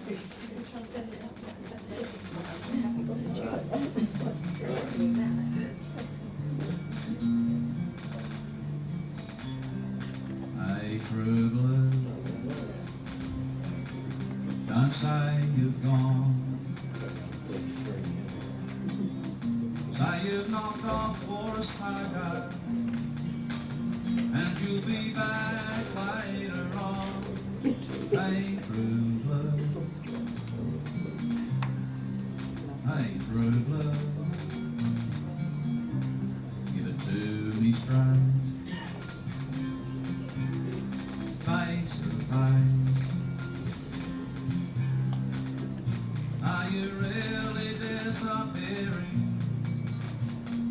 Hey, true blue, don't say you've gone. Say you've knocked off for a smoker, and you'll be back later on. Hey, true blue. Hey, true blue. Give it to me straight, face to face. Are you really disappearing?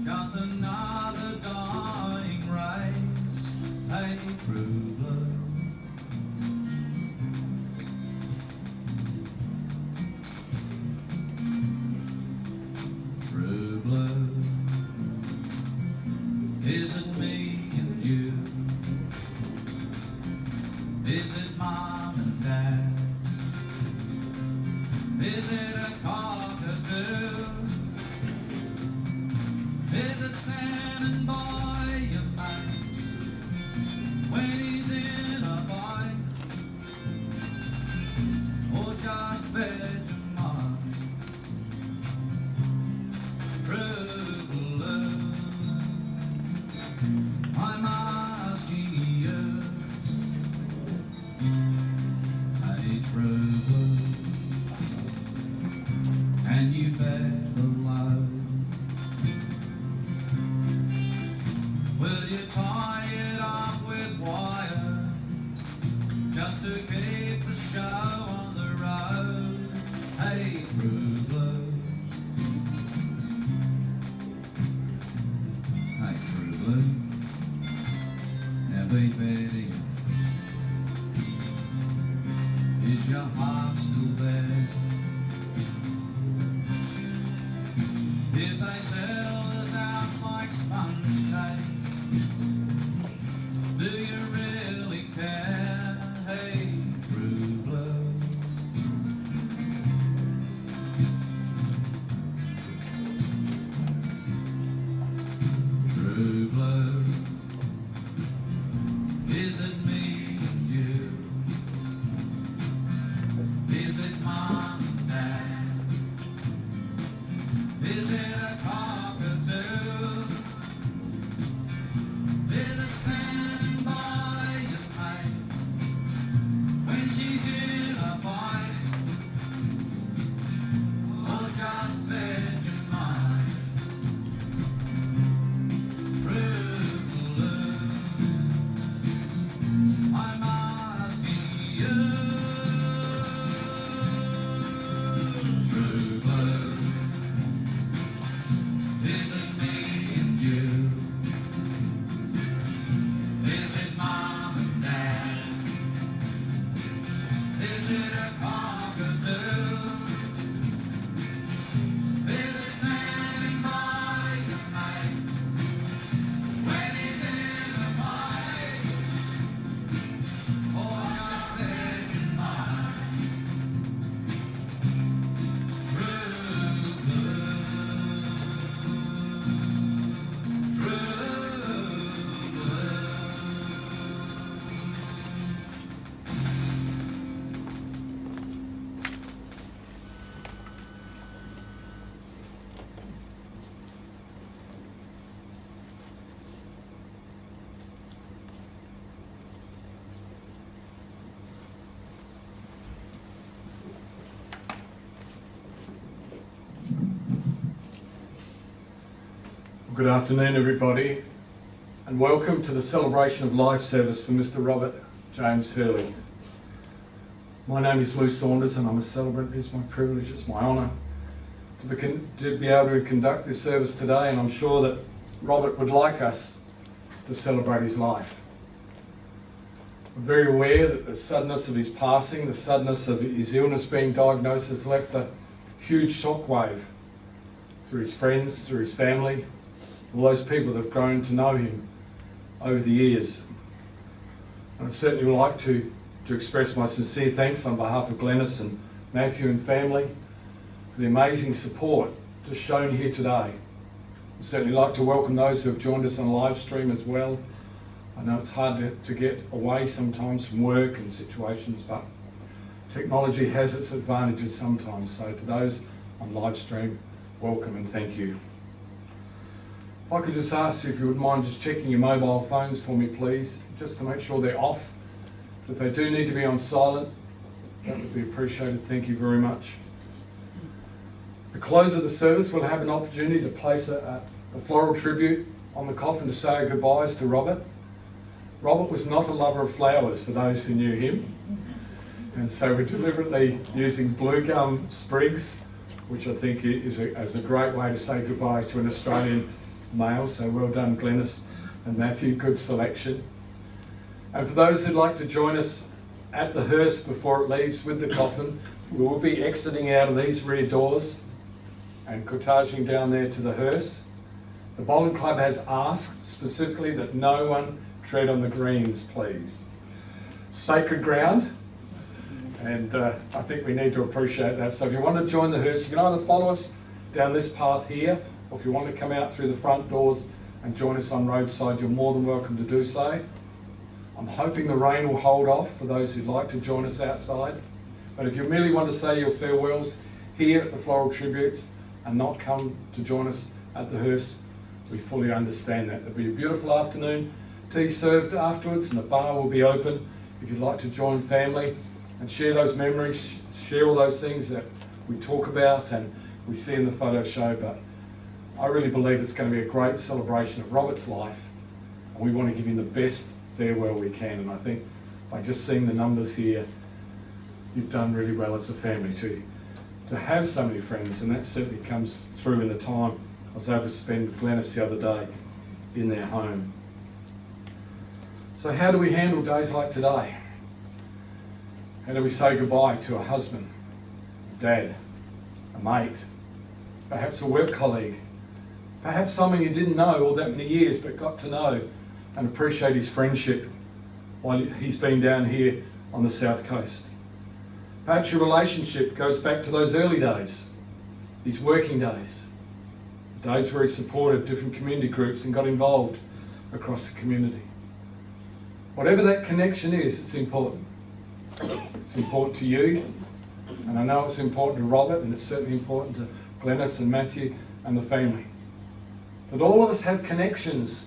Just another dying race. Hey, true blue. True blue. Is it me and you? Is it mom and dad? Is it a cockatoo? Is it standing by your mate when he's in a bite? Or just Vegemite? True blue, I'm asking you. Hey, true blue, and you better love. Will you tie it up with wire just to keep the show on the road? Hey, true blue. Hey, true blue. Now be fair. Is your heart still there? If they sell us out like sponge cake, do you really care? Hey, true blue. True blue. Is it me and you? Is it mom and dad? Is it a cockatoo? Is it standing by your mate when she's in a fight? Or just Vegemite? True blue, I'm asking you. True blue. Is it me and you? Is it mom and dad? Is it a cockatoo? Is it standing by your mate when he's in a fight? Or just Vegemite? True blue. Good afternoon, everybody, and welcome to the Celebration of Life service for Mr. Robert James Hurley. My name is Lou Saunders and I'm a celebrant. It is my privilege, it's my honour to be able to conduct this service today, and I'm sure that Robert would like us to celebrate his life. I'm very aware that the suddenness of his passing, the suddenness of his illness being diagnosed, has left a huge shockwave through his friends, through his family, all those people that have grown to know him over the years. And I'd certainly like to express my sincere thanks on behalf of Glennis and Matthew and family, for the amazing support just shown here today. I'd certainly like to welcome those who have joined us on live stream as well. I know it's hard to get away sometimes from work and situations, but technology has its advantages sometimes. So to those on live stream, welcome and thank you. If I could just ask you if you wouldn't mind just checking your mobile phones for me, please, just to make sure they're off. But if they do need to be on silent, that would be appreciated. Thank you very much. At the close of the service, we'll have an opportunity to place a floral tribute on the coffin to say our goodbyes to Robert. Robert was not a lover of flowers, for those who knew him. And so we're deliberately using blue gum sprigs, which I think is a great way to say goodbye to an Australian male. So well done, Glenys and Matthew, good selection. And for those who'd like to join us at the hearse before it leaves with the coffin, we will be exiting out of these rear doors and cortaging down there to the hearse. The Bowling Club has asked specifically that no one tread on the greens, please. Sacred ground, and I think we need to appreciate that. So if you want to join the hearse, you can either follow us down this path here, or if you want to come out through the front doors and join us on roadside, you're more than welcome to do so. I'm hoping the rain will hold off for those who'd like to join us outside. But if you merely want to say your farewells here at the Floral Tributes and not come to join us at the hearse, we fully understand that. There'll be a beautiful afternoon, tea served afterwards, and the bar will be open if you'd like to join family and share those memories, share all those things that we talk about and we see in the photo show. But I really believe it's going to be a great celebration of Robert's life, and we want to give him the best farewell we can. And I think by just seeing the numbers here, you've done really well as a family to have so many friends, and that certainly comes through in the time I was able to spend with Glenys the other day in their home. So how do we handle days like today? How do we say goodbye to a husband, a dad, a mate, perhaps a work colleague, perhaps someone you didn't know all that many years but got to know and appreciate his friendship while he's been down here on the South Coast? Perhaps your relationship goes back to those early days, these working days, days where he supported different community groups and got involved across the community. Whatever that connection is, it's important. It's important to you, and I know it's important to Robert, and it's certainly important to Glenys and Matthew and the family. That all of us have connections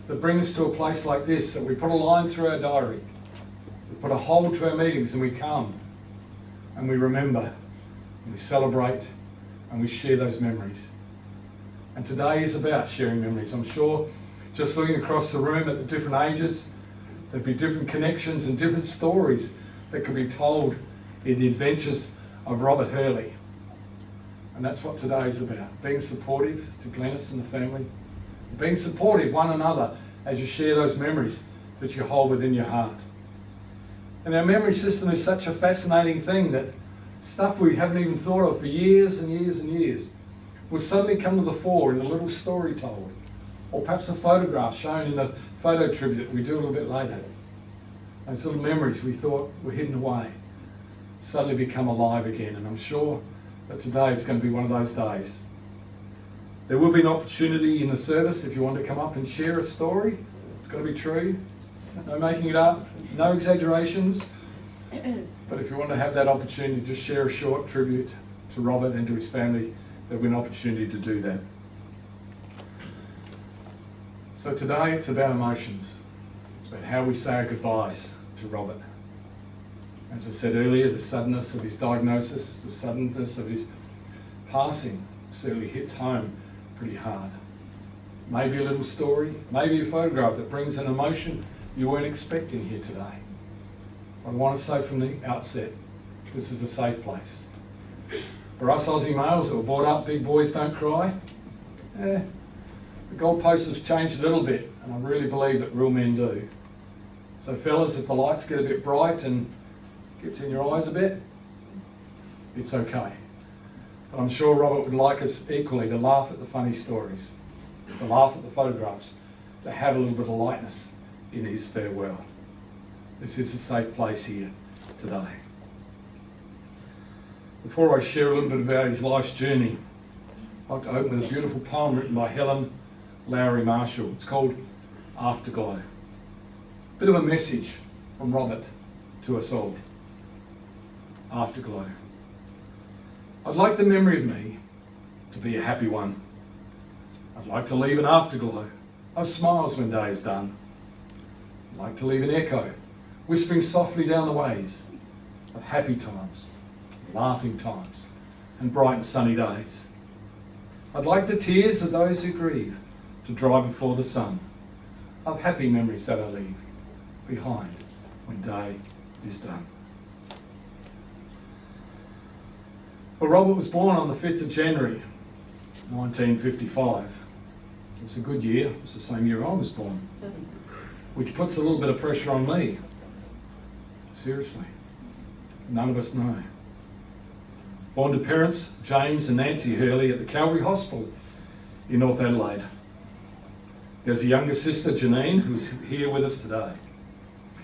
that bring us to a place like this, that we put a line through our diary, we put a hold to our meetings, and we come and we remember and we celebrate and we share those memories. And today is about sharing memories. I'm sure just looking across the room at the different ages, there'd be different connections and different stories that could be told in the adventures of Robert Hurley. And that's what today is about, being supportive to Glenys and the family, being supportive one another as you share those memories that you hold within your heart. And our memory system is such a fascinating thing that stuff we haven't even thought of for years and years and years will suddenly come to the fore in a little story told, or perhaps a photograph shown in a photo tribute that we do a little bit later. Those little memories we thought were hidden away suddenly become alive again, and I'm sure that today is going to be one of those days. There will be an opportunity in the service if you want to come up and share a story. It's got to be true, no making it up, no exaggerations. But if you want to have that opportunity to share a short tribute to Robert and to his family, there'll be an opportunity to do that. So today it's about emotions. It's about how we say our goodbyes to Robert. As I said earlier, the suddenness of his diagnosis, the suddenness of his passing certainly hits home pretty hard. Maybe a little story, maybe a photograph that brings an emotion you weren't expecting here today. I want to say from the outset, this is a safe place. For us Aussie males who are brought up, big boys don't cry, the goalposts have changed a little bit, and I really believe that real men do. So fellas, if the lights get a bit bright and gets in your eyes a bit, it's okay. But I'm sure Robert would like us equally to laugh at the funny stories, to laugh at the photographs, to have a little bit of lightness in his farewell. This is a safe place here today. Before I share a little bit about his life's journey, I'd like to open with a beautiful poem written by Helen Lowry Marshall. It's called Afterglow. Bit of a message from Robert to us all. Afterglow. I'd like the memory of me to be a happy one. I'd like to leave an afterglow of smiles when day is done. I'd like to leave an echo whispering softly down the ways of happy times, laughing times, and bright and sunny days. I'd like the tears of those who grieve to dry before the sun, of happy memories that I leave behind when day is done. Well, Robert was born on the 5th of January, 1955. It was a good year. It was the same year I was born, which puts a little bit of pressure on me. Seriously. None of us know. Born to parents James and Nancy Hurley at the Calvary Hospital in North Adelaide. He has a younger sister, Janine, who's here with us today.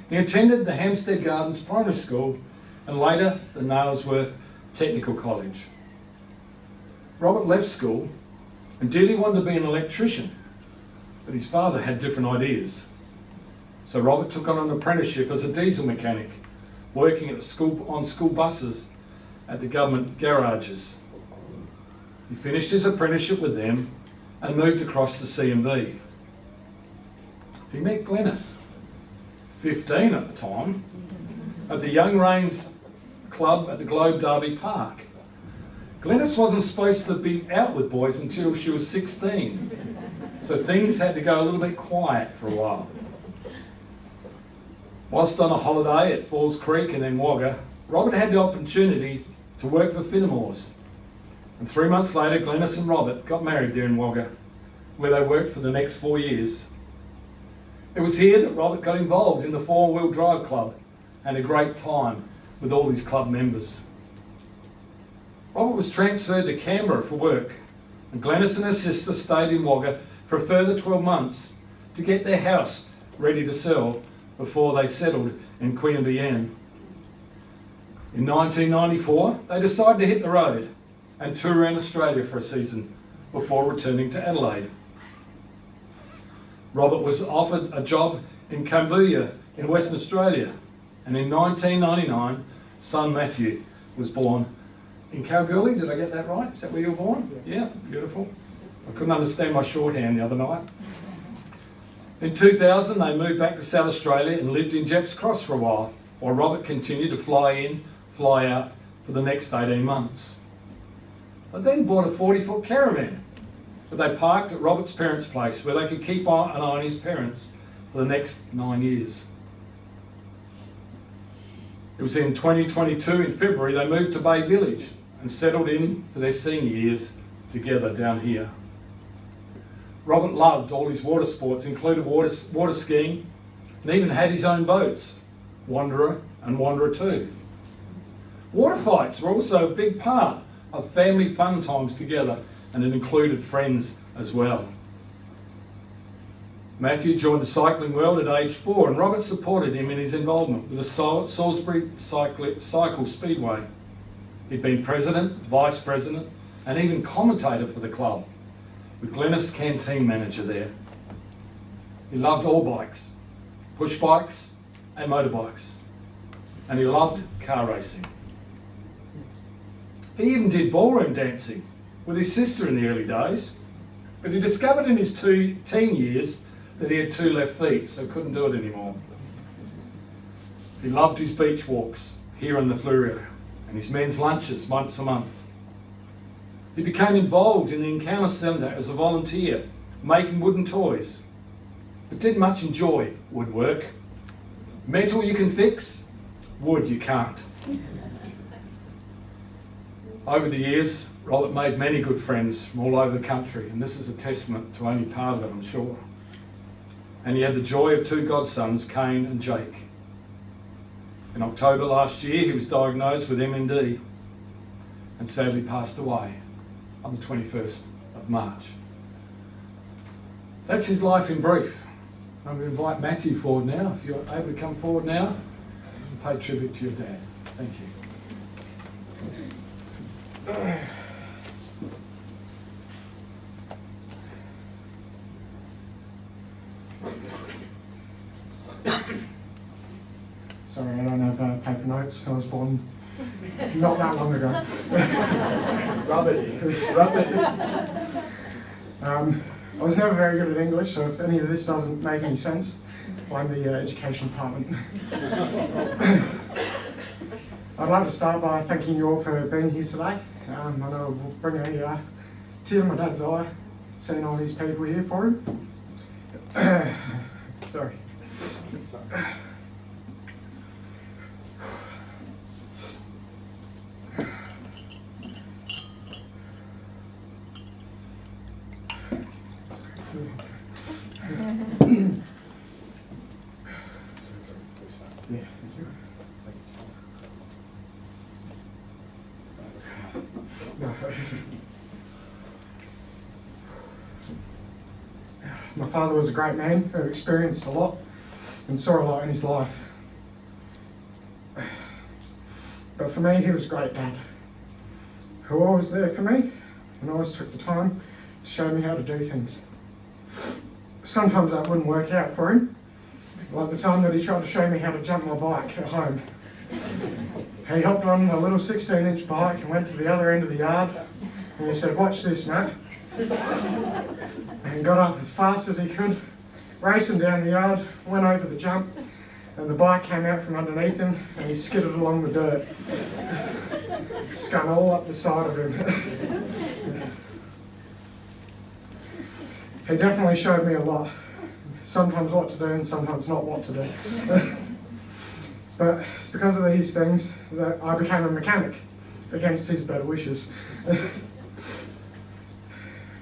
He attended the Hampstead Gardens Primary School and later the Nailsworth Technical College. Robert left school and dearly wanted to be an electrician, but his father had different ideas. So Robert took on an apprenticeship as a diesel mechanic, working at on school buses at the government garages. He finished his apprenticeship with them and moved across to C&B. He met Glenys, 15 at the time, at the Young Rains Club at the Globe Derby Park. Glenys wasn't supposed to be out with boys until she was 16, so things had to go a little bit quiet for a while. Whilst on a holiday at Falls Creek and then Wagga, Robert had the opportunity to work for Finnemore's. And 3 months later, Glenys and Robert got married there in Wagga, where they worked for the next 4 years. It was here that Robert got involved in the four-wheel drive club and a great time with all his club members. Robert was transferred to Canberra for work, and Glenys and her sister stayed in Wagga for a further 12 months to get their house ready to sell before they settled in Queanbeyan. In 1994, they decided to hit the road and tour around Australia for a season before returning to Adelaide. Robert was offered a job in Cambodia in Western Australia, and in 1999, son Matthew was born in Kalgoorlie. Did I get that right? Is that where you were born? Yeah, beautiful. I couldn't understand my shorthand the other night. In 2000, they moved back to South Australia and lived in Jepps Cross for a while Robert continued to fly in, fly out for the next 18 months. They then bought a 40-foot caravan that they parked at Robert's parents' place where they could keep an eye on his parents for the next 9 years. It was in 2022, in February, they moved to Bay Village and settled in for their senior years together down here. Robert loved all his water sports, included water skiing, and even had his own boats, Wanderer and Wanderer 2. Water fights were also a big part of family fun times together, and it included friends as well. Matthew joined the cycling world at age 4, and Robert supported him in his involvement with the Salisbury Cycle Speedway. He'd been president, vice president, and even commentator for the club, with Glenys canteen manager there. He loved all bikes, push bikes and motorbikes, and he loved car racing. He even did ballroom dancing with his sister in the early days, but he discovered in his teen years that he had 2 left feet, so couldn't do it anymore. He loved his beach walks here in the Flurio and his men's lunches once a month. He became involved in the Encounter Centre as a volunteer, making wooden toys, but didn't much enjoy woodwork. Metal you can fix, wood you can't. Over the years, Robert made many good friends from all over the country, and this is a testament to only part of it, I'm sure. And he had the joy of 2 godsons, Kane and Jake. In October last year, he was diagnosed with MND and sadly passed away on the 21st of March. That's his life in brief. I'm going to invite Matthew forward now, if you're able to come forward now and pay tribute to your dad. Thank you. Sorry, I don't have paper notes. I was born not that long ago. Robert. I was never very good at English, so if any of this doesn't make any sense, blame the education department. I'd like to start by thanking you all for being here today. I know it will bring a tear to my dad's eye, seeing all these people here for him. Sorry. Yeah, thank you. No. My father was a great man who experienced a lot and saw a lot in his life. But for me, he was a great dad, who always there for me and always took the time to show me how to do things. Sometimes that wouldn't work out for him, like the time that he tried to show me how to jump my bike at home. He hopped on a little 16-inch bike and went to the other end of the yard and he said, "Watch this, Matt." And got up as fast as he could, racing down the yard, went over the jump, and the bike came out from underneath him and he skidded along the dirt. Scun all up the side of him. He definitely showed me a lot. Sometimes what to do and sometimes not what to do. But it's because of these things that I became a mechanic against his better wishes.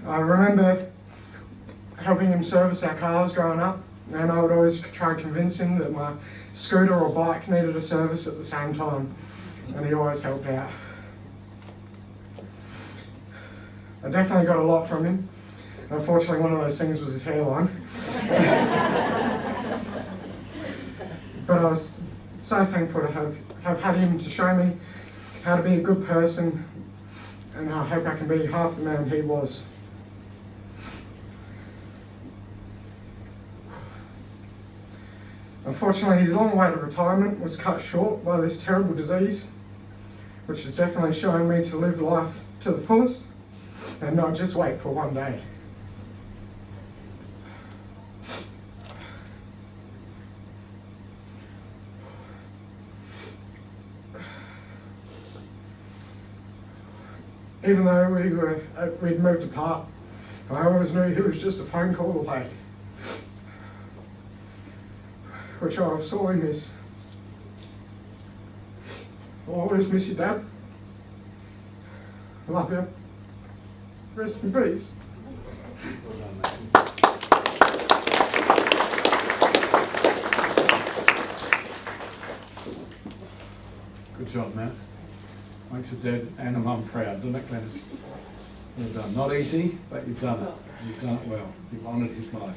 I remember helping him service our cars growing up, and I would always try and convince him that my scooter or bike needed a service at the same time, and he always helped out. I definitely got a lot from him. Unfortunately, one of those things was his hairline. But I was so thankful to have had him to show me how to be a good person, and I hope I can be half the man he was. Unfortunately, his long way to retirement was cut short by this terrible disease, which has definitely shown me to live life to the fullest and not just wait for one day. Even though we'd moved apart, I always knew he was just a phone call away, which I sorely miss. I'll always miss you, Dad. I love you. Rest in peace. Good job, Matt. Makes a dad and a mum proud, doesn't it, Glennis? Well done. Not easy, but you've done it. You've done it well. You've honoured his life.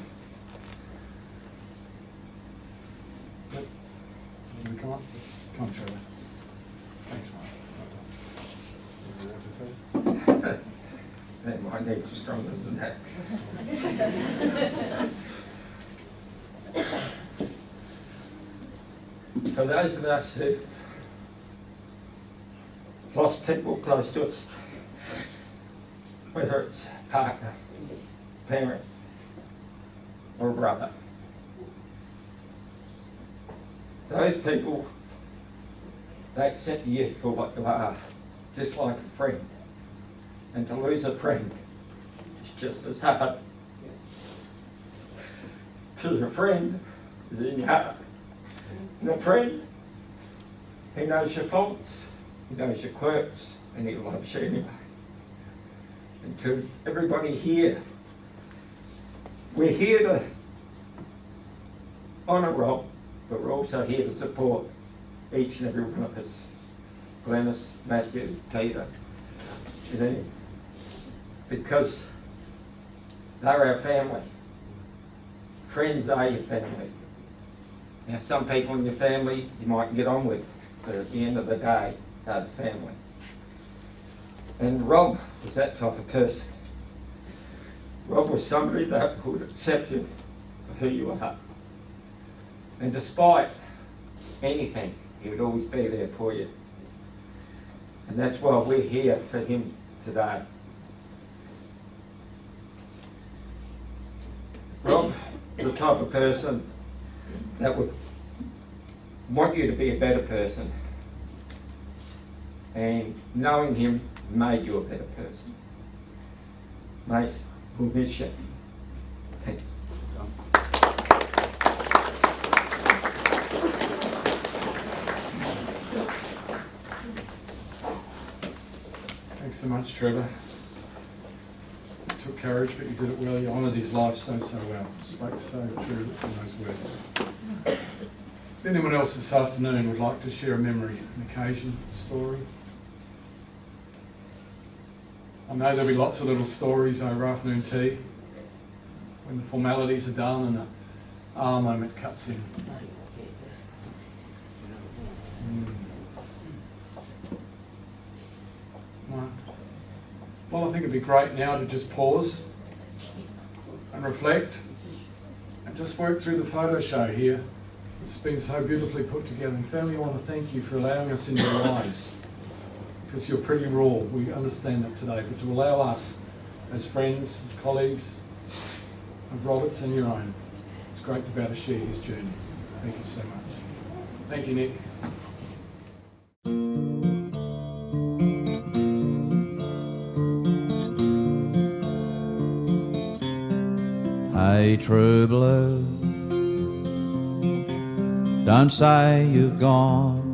Yep. You come on? Come on, Trevor. Thanks, mate. My legs are stronger than that. For those of us who've lost people close to us, whether it's partner, parent, or brother, those people, they accept you for what you are, just like a friend. And to lose a friend is just as hard. Because a friend is in your heart. And a friend, he knows your faults, he knows your quirks, and he loves you anyway. And to everybody here, we're here to honour Rob, but we're also here to support each and every one of us. Glennis, Matthew, Peter, Janine. Because they're our family. Friends are your family. Now, some people in your family you might get on with, but at the end of the day, they're the family. And Rob was that type of person. Rob was somebody that would accept you for who you are. And despite anything, he would always be there for you. And that's why we're here for him today. Rob, the type of person that would want you to be a better person. And knowing him made you a better person. Mate, we'll miss you. Thanks. Thanks so much, Trevor. It took courage, but you did it well. You honoured his life so well. Spoke so true in those words. Does anyone else this afternoon would like to share a memory, an occasion, a story? I know there'll be lots of little stories over afternoon tea when the formalities are done and the moment cuts in. No. Well, I think it'd be great now to just pause and reflect and just work through the photo show here. It's been so beautifully put together. And family, I want to thank you for allowing us in your lives, because you're pretty raw. We understand that today, but to allow us as friends, as colleagues of Robert's and your own, it's great to be able to share his journey. Thank you so much. Thank you, Nick. Hey, true blue, don't say you've gone.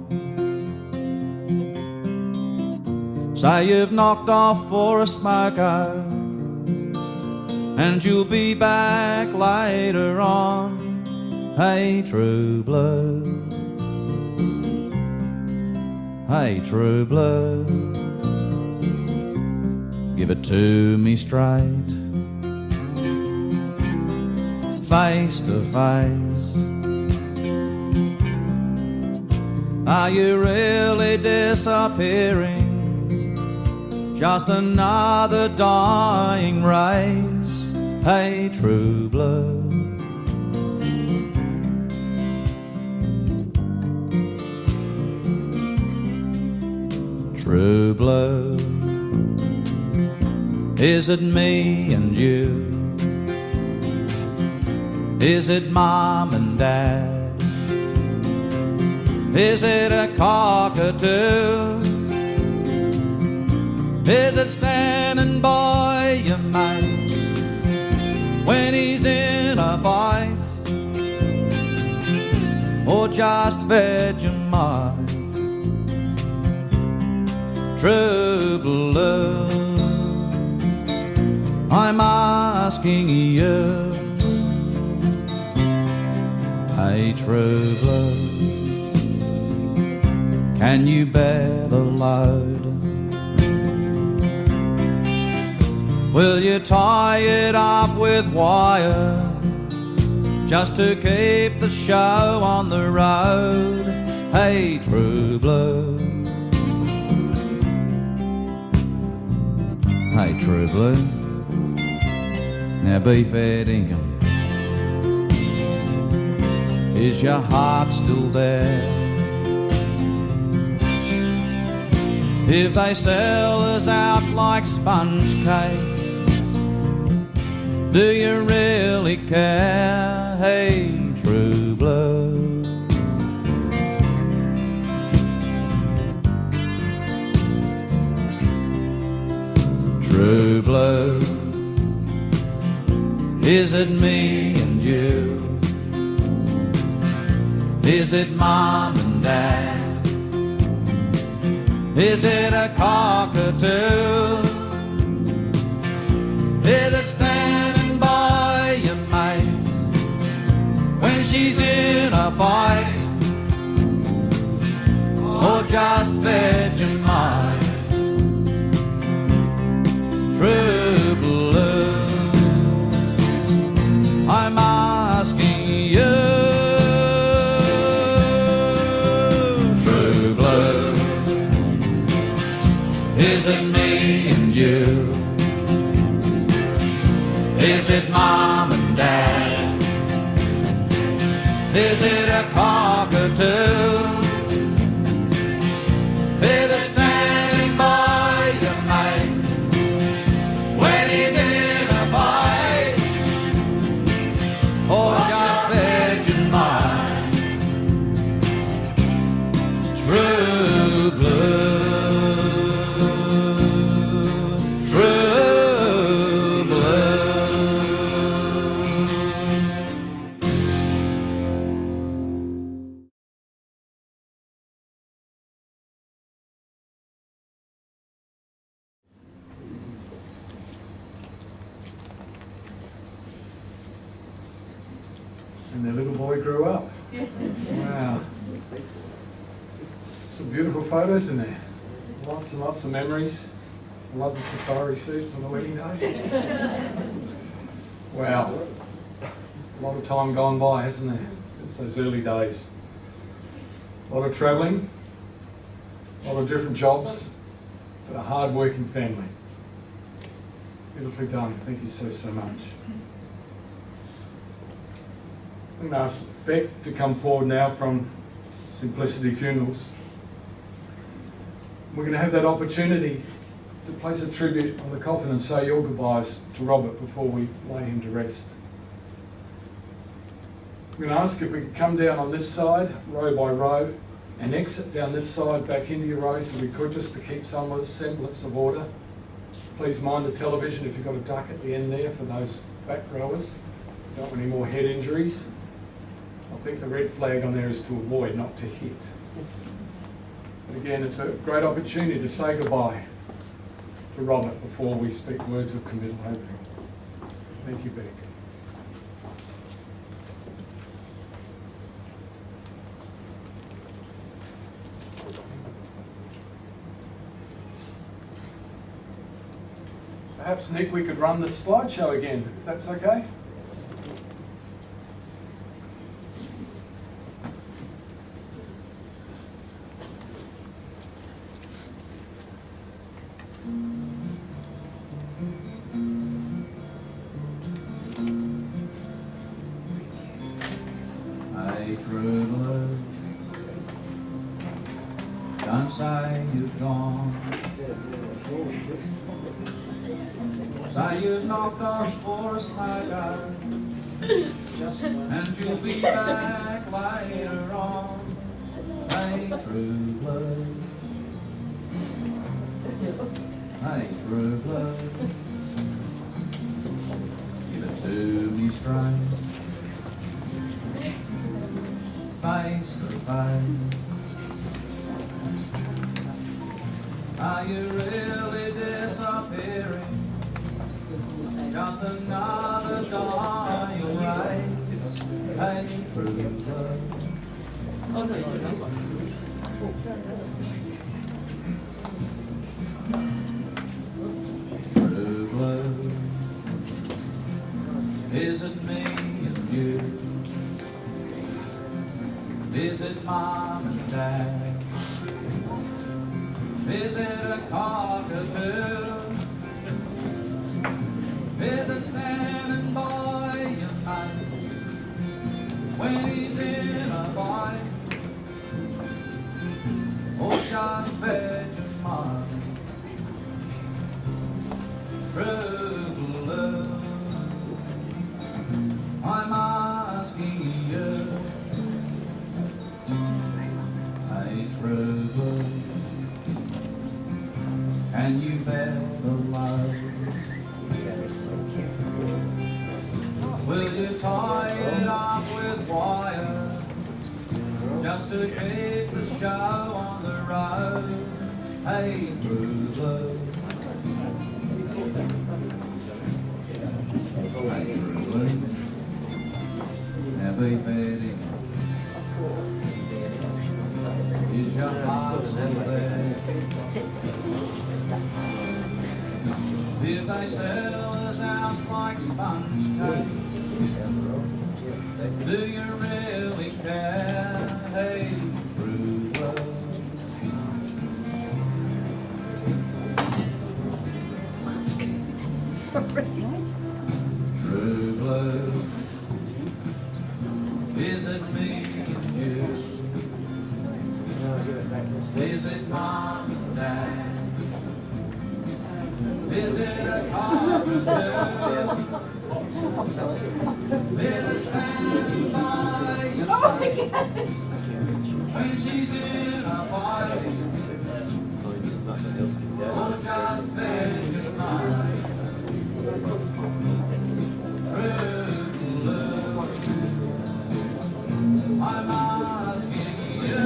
Say you've knocked off for a smoko, and you'll be back later on. Hey, true blue. Hey, true blue, give it to me straight, face to face. Are you really disappearing? Just another dying race. Hey, true blue. True blue, is it me and you? Is it mom and dad? Is it a cockatoo? Is it standing by your mate when he's in a fight? Or just Vegemite? True blue, I'm asking you. Hey, true blue, can you bear the load? Will you tie it up with wire just to keep the show on the road? Hey, true blue. Hey, true blue, now be fair dinkum, is your heart still there? If they sell us out like sponge cake, do you really care? Hey, true blue. True blue, is it me and you? Is it mom and dad? Is it a cockatoo? Is it standing by your mate when she's in a fight? Or just Vegemite? True blue, I'm asking you. True blue, is it me Is it mom and dad? Is it a cockatoo? Is it standing by your mate when he's in a fight? Or just Vegemite? True blue, true blue. And their little boy grew up. Wow. Some beautiful photos in there. Lots and lots of memories. I love the safari suits on the wedding day. Wow. A lot of time gone by, hasn't there, since those early days. A lot of travelling, a lot of different jobs, but a hard-working family. Beautifully done. Thank you so, so much. I'm going to ask Beck to come forward now from Simplicity Funerals. We're going to have that opportunity to place a tribute on the coffin and say your goodbyes to Robert before we lay him to rest. I'm going to ask if we could come down on this side, row by row, and exit down this side back into your row so we could, just to keep some semblance of order. Please mind the television if you've got a duck at the end there for those back rowers. Don't want any more head injuries. I think the red flag on there is to avoid, not to hit. But again, it's a great opportunity to say goodbye to Robert before we speak words of committal over him. Thank you, Beck. Perhaps, Nick, we could run the slideshow again, if that's okay. Hey, true blue, don't say you've gone. Say you've knocked on for a smoker, and you'll be back later on. Hey, true blue, hey, true blue, give it to me straight, face to face. Are you really disappearing? Just another die away. Hey, true love. True blue. Is it me and you? Is it mom and dad? Is it a cockatoo? Is it standing by your mate when he's in a fight? Or just Vegemite? True blue, I'm asking you. Hey, true blue, can you bear the love? Will you tie it up with wire just to keep the show on the road? Hey, true blue, hey, true blue, heavy bedding. Is your heart still there? Did they sell us out like sponge cake? Do you really care? Hey, true love. True he's in a fight, or just fed your mind. True love, I'm asking you.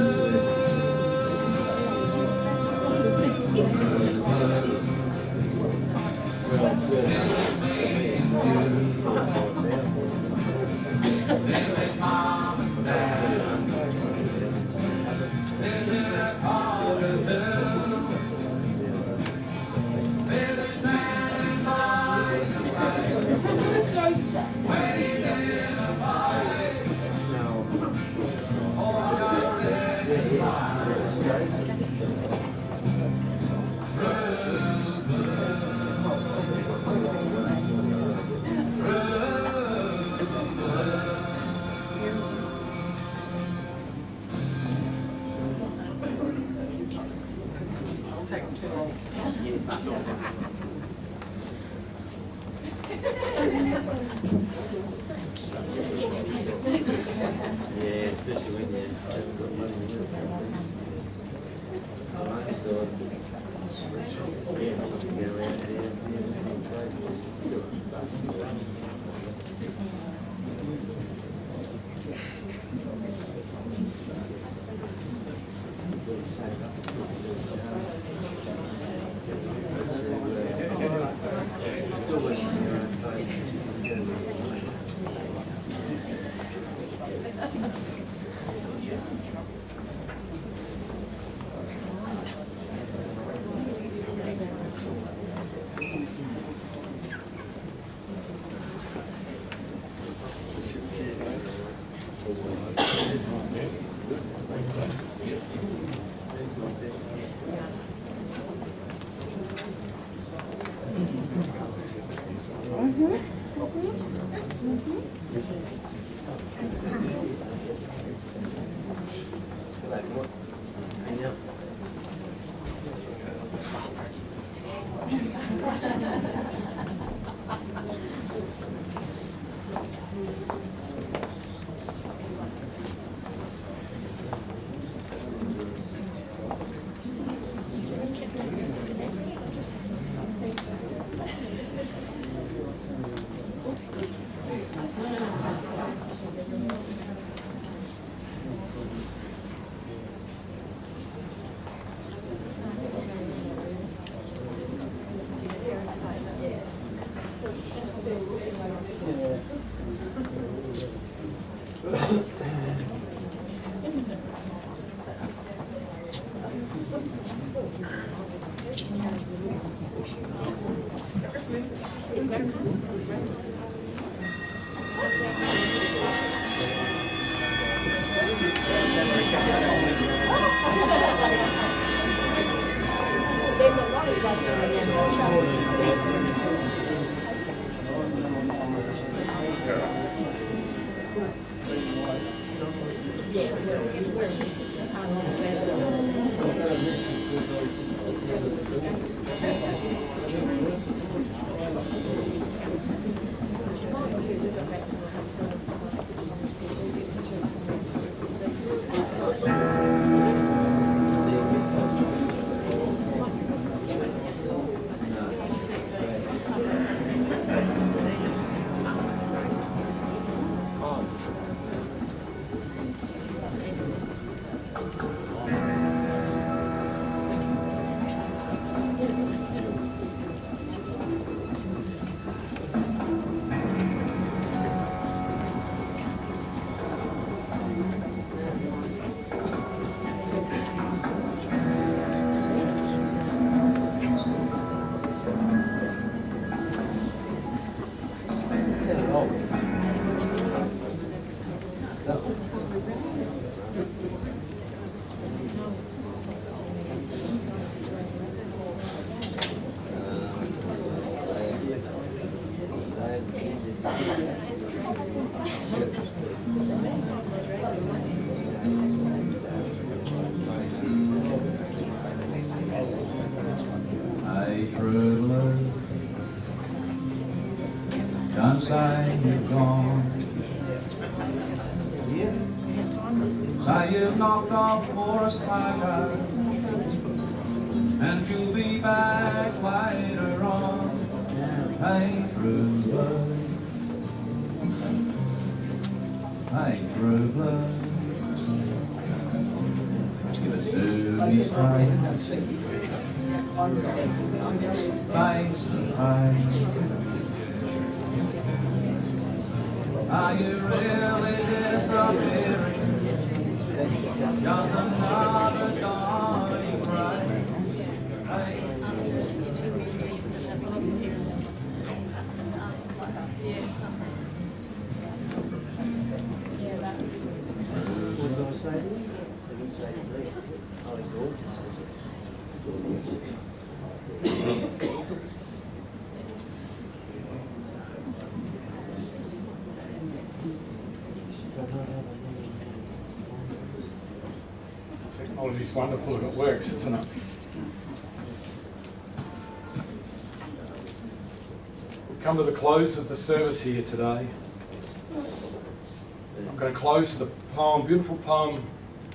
Is it mom and dad? Is it a cockatoo? Is it standing by the fire when he's in a fight? Or just in a fight? Yeah, especially when you haven't got Don't say you're gone. Say you've knocked off for a smoker, and you'll be back later on. Hey, true love. Hey, true love. Let's give it to me straight. Face to face. Are you really disappearing? Just another dying cry. Technology's wonderful if it works, isn't it? We come to the close of the service here today. I'm going to close with a poem, beautiful poem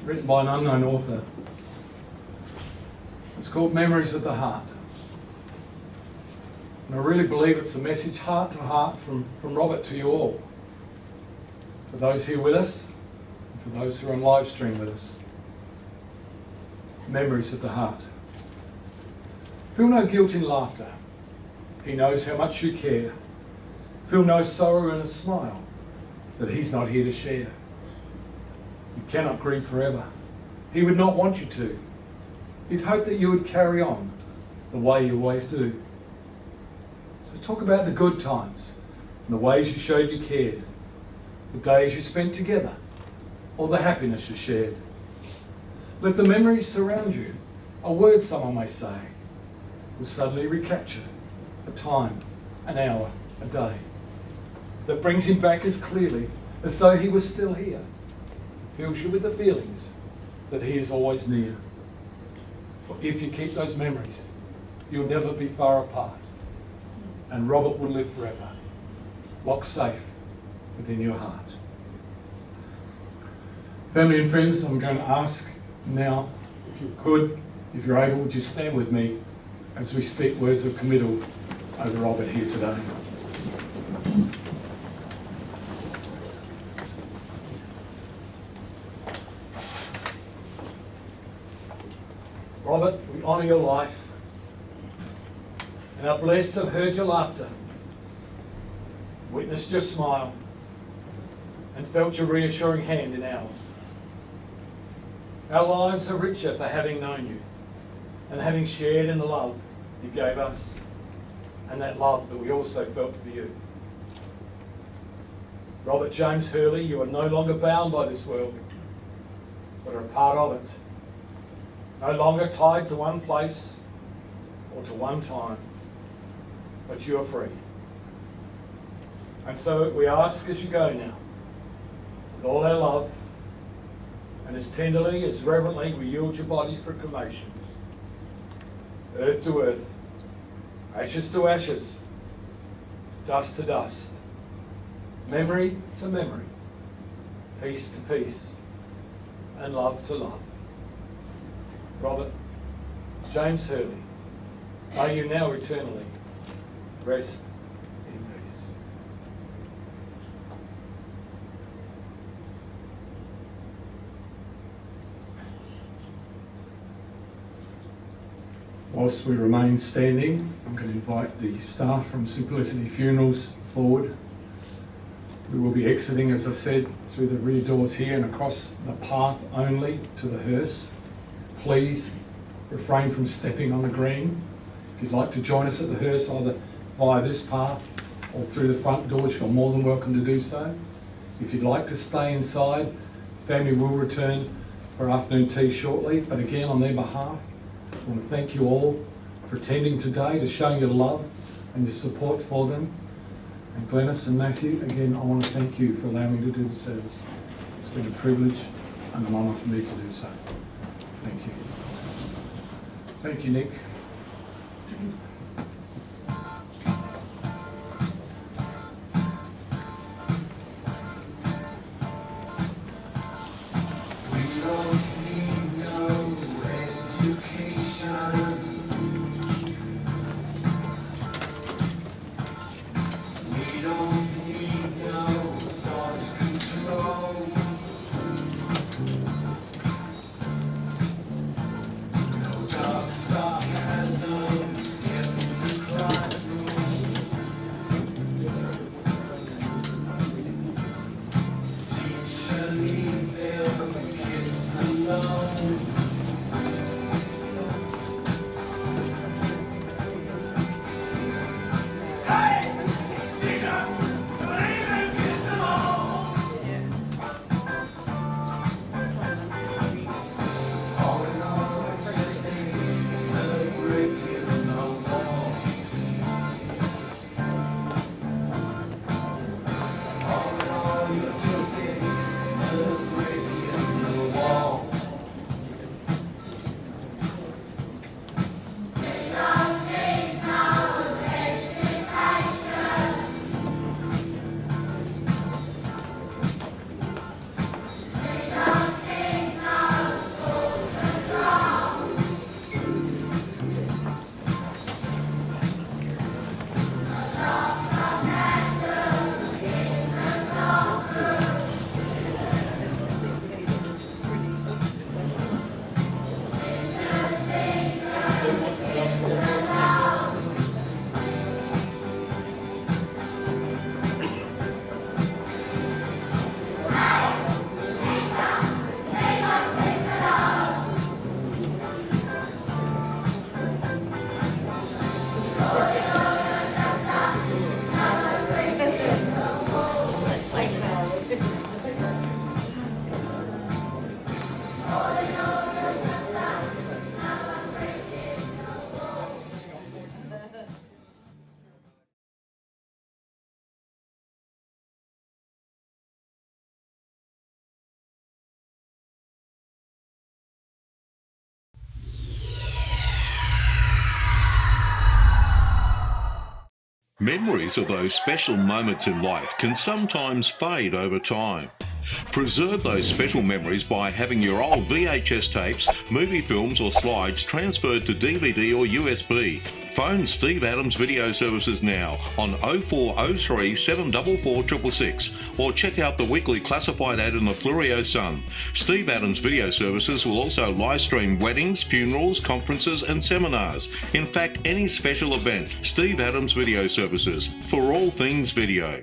written by an unknown author. It's called Memories of the Heart. And I really believe it's a message heart to heart from Robert to you all. For those here with us, and for those who are on live stream with us. Memories of the heart. Feel no guilt in laughter. He knows how much you care. Feel no sorrow in a smile that he's not here to share. You cannot grieve forever. He would not want you to. He'd hope that you would carry on the way you always do. So talk about the good times and the ways you showed you cared, the days you spent together, or the happiness you shared. Let the memories surround you, a word someone may say, will suddenly recapture a time, an hour, a day, that brings him back as clearly as though he was still here, fills you with the feelings that he is always near. For if you keep those memories, you'll never be far apart, and Robert will live forever, locked safe within your heart. Family and friends, I'm going to ask now, if you could, if you're able, would you stand with me as we speak words of committal over Robert here today. Robert, we honour your life and are blessed to have heard your laughter, witnessed your smile, and felt your reassuring hand in ours. Our lives are richer for having known you and having shared in the love you gave us and that love that we also felt for you. Robert James Hurley, you are no longer bound by this world, but are a part of it. No longer tied to one place or to one time, but you are free. And so we ask as you go now, with all our love, and as tenderly, as reverently, we yield your body for cremation. Earth to earth, ashes to ashes, dust to dust, memory to memory, peace to peace, and love to love. Robert James Hurley, may you now eternally rest in peace. Whilst we remain standing, I'm going to invite the staff from Simplicity Funerals forward. We will be exiting, as I said, through the rear doors here and across the path only to the hearse. Please refrain from stepping on the green. If you'd like to join us at the hearse, either via this path or through the front doors, you're more than welcome to do so. If you'd like to stay inside, family will return for afternoon tea shortly. But again, on their behalf, I want to thank you all for attending today, to showing your love and your support for them. And Glenys and Matthew, again, I want to thank you for allowing me to do the service. It's been a privilege and an honour for me to do so. Thank you. Thank you, Nick. We don't Memories of those special moments in life can sometimes fade over time. Preserve those special memories by having your old VHS tapes, movie films or slides transferred to DVD or USB. Phone Steve Adams Video Services now on 0403 744 666 or check out the weekly classified ad in the Fluorio Sun. Steve Adams Video Services will also live stream weddings, funerals, conferences and seminars. In fact, any special event, Steve Adams Video Services, for all things video.